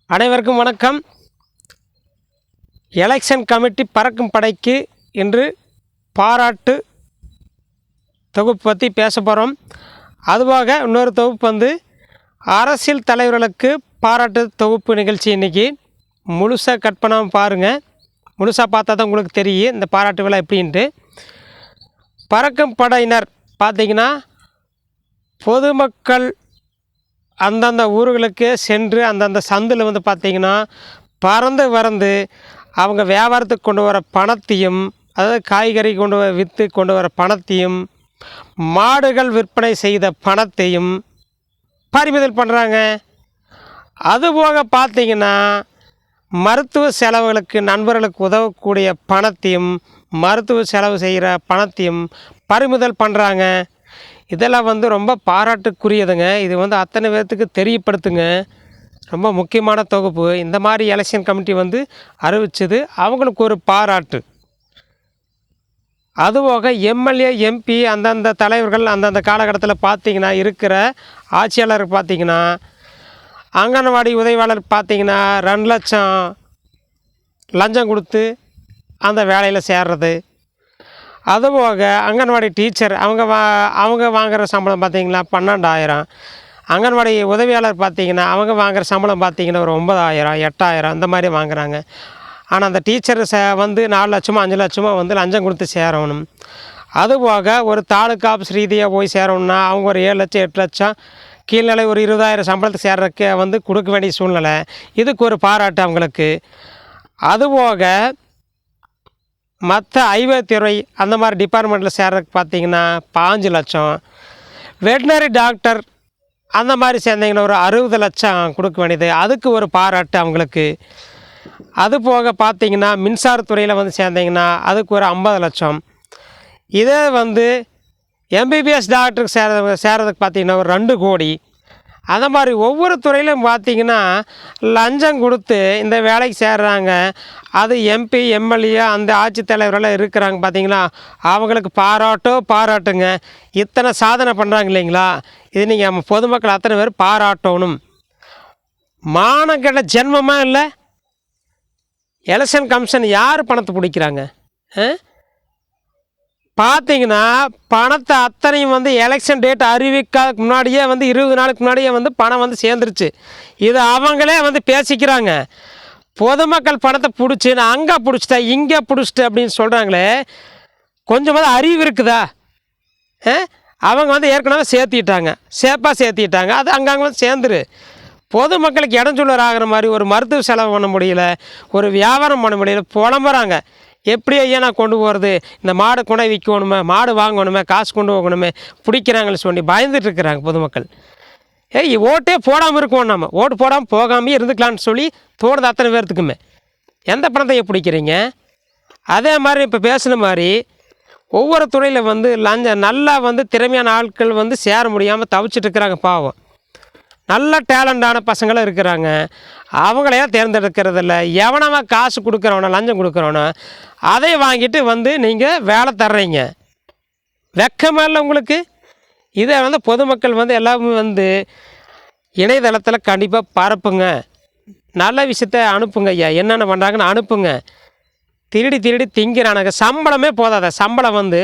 அனைவருக்கும் வணக்கம். Election committee பறக்கும் படைக்கு இன்று பாராட்டு தொகுப்பு பற்றி பேச போகிறோம். அதுவாக இன்னொரு தொகுப்பு வந்து அரசியல் தலைவர்களுக்கு பாராட்டு தொகுப்பு நிகழ்ச்சி. இன்றைக்கி முழுசாக கட் பண்ணாமல் பாருங்கள். முழுசாக பார்த்தா தான் உங்களுக்கு தெரியும் இந்த பாராட்டு விழா எப்படின்ட்டு. பறக்கும் படையினர் பார்த்திங்கன்னா பொதுமக்கள் அந்தந்த ஊர்களுக்கு சென்று அந்தந்த சந்தில் வந்து பார்த்திங்கன்னா பறந்து அவங்க வியாபாரத்துக்கு கொண்டு வர பணத்தையும், அதாவது காய்கறி விற்று கொண்டு வர பணத்தையும், மாடுகள் விற்பனை செய்த பணத்தையும் பறிமுதல் பண்ணுறாங்க. அதுபோக பார்த்திங்கன்னா மருத்துவ செலவுகளுக்கு நண்பர்களுக்கு உதவக்கூடிய பணத்தையும், மருத்துவ செலவு செய்கிற பணத்தையும் பறிமுதல் பண்ணுறாங்க. இதெல்லாம் வந்து ரொம்ப பாராட்டுக்குரியதுங்க. இது வந்து அத்தனை பேர்த்துக்கு தெரியப்படுத்துங்க. ரொம்ப முக்கியமான தொகுப்பு. இந்த மாதிரி எலெக்ஷன் கமிட்டி வந்து அறிவிச்சது அவங்களுக்கு ஒரு பாராட்டு. அதுபோக எம்எல்ஏ எம்பி அந்தந்த தலைவர்கள் அந்தந்த காலகட்டத்தில் பார்த்திங்கன்னா இருக்கிற ஆட்சியாளர் பார்த்திங்கன்னா அங்கன்வாடி உதவியாளர் பார்த்திங்கன்னா 2 லட்சம் லஞ்சம் கொடுத்து அந்த வேலையில் சேர்றது. அதுபோக அங்கன்வாடி டீச்சர் அவங்க வாங்குகிற சம்பளம் பார்த்திங்கன்னா 12,000. அங்கன்வாடி உதவியாளர் பார்த்திங்கன்னா அவங்க வாங்குகிற சம்பளம் பார்த்திங்கன்னா ஒரு 9,000 8,000 அந்த மாதிரி வாங்குகிறாங்க. ஆனால் அந்த டீச்சர் வந்து 4 லட்சமோ 5 லட்சமோ வந்து லஞ்சம் கொடுத்து சேரணும். அதுபோக ஒரு தாலுக்கா ஆஃபீஸ் ரீதியாக போய் சேரணும்னா அவங்க ஒரு 7 லட்சம் 8 லட்சம் கீழ்நிலை ஒரு 20,000 சம்பளத்துக்கு சேர்றதுக்கு வந்து கொடுக்க வேண்டிய சூழ்நிலை. இதுக்கு ஒரு பாராட்டு அவங்களுக்கு. அதுபோக மற்ற ஐவத்துறை அந்த மாதிரி டிபார்ட்மெண்ட்டில் சேர்றதுக்கு பார்த்திங்கன்னா 5 லட்சம். வெட்னரி டாக்டர் அந்த மாதிரி சேர்ந்திங்கன்னா ஒரு 60 லட்சம் கொடுக்க வேண்டியது. அதுக்கு ஒரு பாராட்டு அவங்களுக்கு. அது போக பார்த்திங்கன்னா மின்சாரத்துறையில் வந்து சேர்ந்திங்கன்னா அதுக்கு ஒரு 50 லட்சம். இதே வந்து எம்பிபிஎஸ் டாக்டருக்கு சேர்றதுக்கு பார்த்திங்கன்னா ஒரு 2 கோடி. அந்த மாதிரி ஒவ்வொரு துறையிலும் பார்த்திங்கன்னா லஞ்சம் கொடுத்து இந்த வேலைக்கு சேர்றாங்க. அது எம்பி எம்எல்ஏ அந்த ஆட்சித்தலைவரெல்லாம் இருக்கிறாங்க பார்த்திங்களா, அவங்களுக்கு பாராட்டுங்க. இத்தனை சாதனை பண்ணுறாங்க இல்லைங்களா, இது நீங்கள் பொதுமக்கள் அத்தனை பேர் பாராட்டணும். மானக்கெட்ட ஜென்மமாக இல்லை. எலெக்ஷன் கமிஷன் யார் பணத்தை பிடிக்கிறாங்க? பார்த்திங்கன்னா பணத்தை அத்தனையும் வந்து எலெக்ஷன் டேட் அறிவிக்காதுக்கு முன்னாடியே வந்து 20 நாளுக்கு முன்னாடியே வந்து பணம் வந்து சேர்ந்துருச்சு. இது அவங்களே வந்து பேசிக்கிறாங்க. பொதுமக்கள் பணத்தை பிடிச்சி நான் அங்கே பிடிச்சிட்டேன் இங்கே பிடிச்சிட்டேன் அப்படின்னு சொல்கிறாங்களே, கொஞ்சமாவது அறிவு இருக்குதா? அவங்க வந்து ஏற்கனவே சேர்த்திட்டாங்க. அது அங்கங்கே வந்து சேர்ந்துரு. பொதுமக்களுக்கு இடைஞ்சொல்லர் ஆகிற மாதிரி ஒரு மருத்துவ செலவு பண்ண முடியல, ஒரு வியாபாரம் பண்ண முடியல, புலம்புறாங்க. எப்படி ஐயா நான் கொண்டு போகிறது, இந்த மாடு கொண்டை விற்கணுமே, மாடு வாங்கணுமே, காசு கொண்டு போகணுமே, பிடிக்கிறாங்கன்னு சொல்லி பயந்துட்டு இருக்கிறாங்க பொதுமக்கள். ஓட்டே போடாமல் இருக்கோம், நம்ம ஓட்டு போடாமல் போகாமே இருந்துக்கலான்னு சொல்லி தோணுது அத்தனை பேர்த்துக்குமே. எந்த பணத்தை பிடிக்கிறீங்க? அதே மாதிரி இப்போ பேசுன மாதிரி ஒவ்வொரு துறையில் வந்து லஞ்சம் நல்லா வந்து திறமையான ஆட்கள் வந்து சேர முடியாமல் தவிச்சிட்டு இருக்கிறாங்க பாவம். நல்ல டேலண்டான பசங்களும் இருக்கிறாங்க. அவங்களையே தேர்ந்தெடுக்கிறதில்ல. எவனவா காசு கொடுக்குறவனோ லஞ்சம் கொடுக்குறவனோ அதை வாங்கிட்டு வந்து நீங்கள் வேலை தர்றீங்க. வெக்கமா இல்லை உங்களுக்கு? இதை வந்து பொதுமக்கள் வந்து எல்லாமே வந்து இணையதளத்தில் கண்டிப்பாக பரப்புங்க. நல்ல விஷயத்த அனுப்புங்க. ஐயா என்னென்ன பண்ணுறாங்கன்னு அனுப்புங்க. திருடி திங்கிறானுங்க. சம்பளமே போதாத சம்பளம் வந்து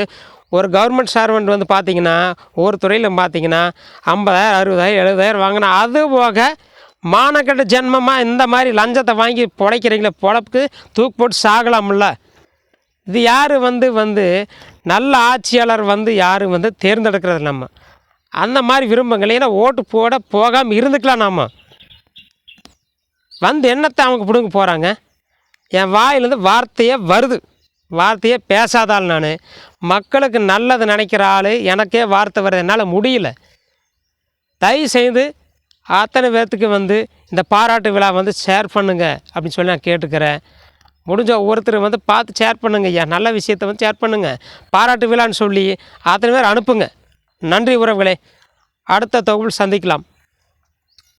ஒரு கவர்மெண்ட் சர்வெண்ட் வந்து பார்த்திங்கன்னா ஒவ்வொரு துறையில் பார்த்திங்கன்னா 50,000 60,000 70,000 வாங்கினா, அது போக மானக்கட்ட ஜென்மமாக இந்த மாதிரி லஞ்சத்தை வாங்கி பொழைக்கிறீங்களே, பொழப்புக்கு தூக்கு போட்டு சாகலாம்ல. இது யார் வந்து நல்ல ஆட்சியாளர் வந்து யாரும் வந்து தேர்ந்தெடுக்கிறது நம்ம அந்த மாதிரி விரும்புங்க. இல்லைன்னா ஓட்டு போகாமல் இருந்துக்கலாம். நாம் வந்து என்னத்தை அவங்க பிடுங்க போகிறாங்க? என் வாயிலேருந்து வார்த்தையே பேசாதாள். நான் மக்களுக்கு நல்லது நினைக்கிற ஆள். எனக்கே வார்த்தை வருது, என்னால் முடியல. தயவு செய்து அத்தனை பேர்த்துக்கு வந்து இந்த பாராட்டு விழா வந்து ஷேர் பண்ணுங்க அப்படின்னு சொல்லி நான் கேட்டுக்கிறேன். முடிஞ்ச ஒவ்வொருத்தர் வந்து பார்த்து ஷேர் பண்ணுங்க. ஐயா நல்ல விஷயத்தை வந்து ஷேர் பண்ணுங்கள். பாராட்டு விழான்னு சொல்லி அத்தனை பேர் அனுப்புங்க. நன்றி உறவுகளே. அடுத்த தொகுப்பில் சந்திக்கலாம்.